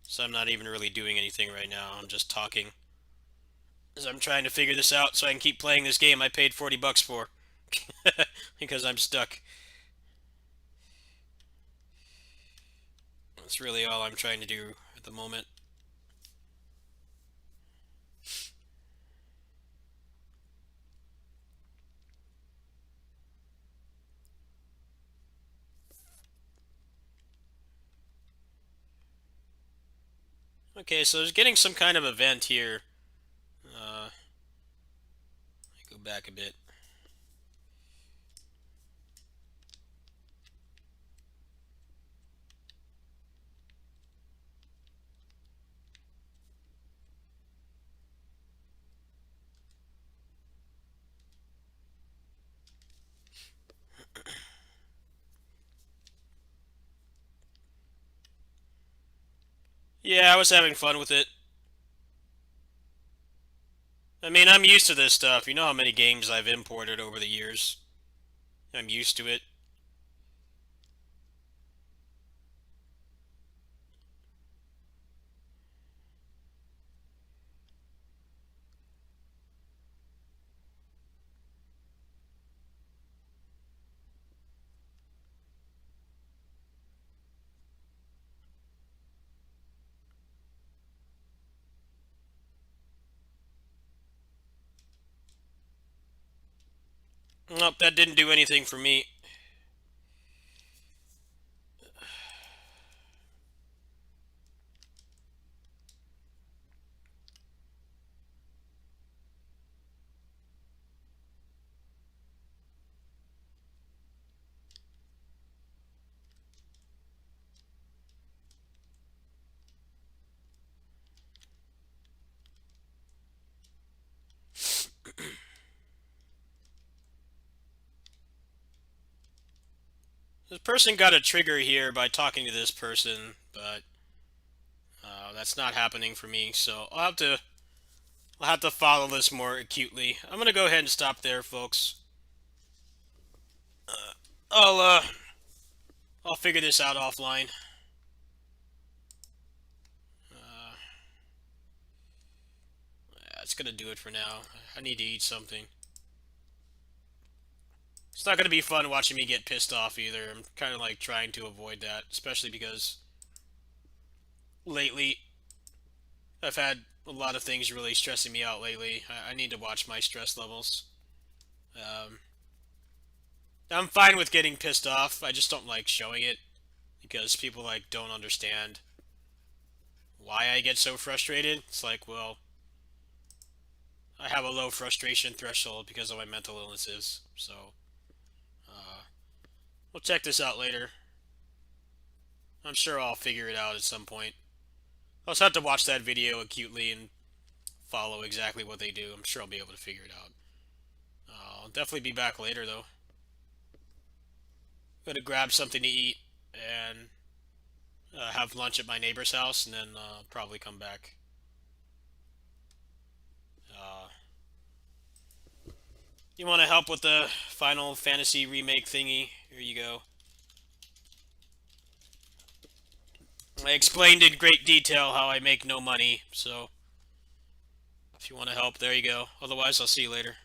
So I'm not even really doing anything right now. I'm just talking. As I'm trying to figure this out so I can keep playing this game I paid 40 bucks for. Because I'm stuck. That's really all I'm trying to do at the moment. Okay, so there's getting some kind of event here. Let me go back a bit. Yeah, I was having fun with it. I mean, I'm used to this stuff. You know how many games I've imported over the years. I'm used to it. Nope, that didn't do anything for me. This person got a trigger here by talking to this person, but that's not happening for me. So I'll have to follow this more acutely. I'm gonna go ahead and stop there, folks. I'll uh I'll figure this out offline. Uh, that's gonna do it for now. I need to eat something. It's not gonna be fun watching me get pissed off either. I'm kind of like trying to avoid that, especially because lately I've had a lot of things really stressing me out lately. I need to watch my stress levels. Um, I'm fine with getting pissed off. I just don't like showing it because people like don't understand why I get so frustrated. It's like, well, I have a low frustration threshold because of my mental illnesses. So, uh, we'll check this out later. I'm sure I'll figure it out at some point. I'll just have to watch that video acutely and follow exactly what they do. I'm sure I'll be able to figure it out. I'll definitely be back later, though. I'm gonna grab something to eat and have lunch at my neighbor's house, and then probably come back. Uh, you want to help with the Final Fantasy remake thingy? Here you go. I explained in great detail how I make no money, so if you want to help, there you go. Otherwise, I'll see you later.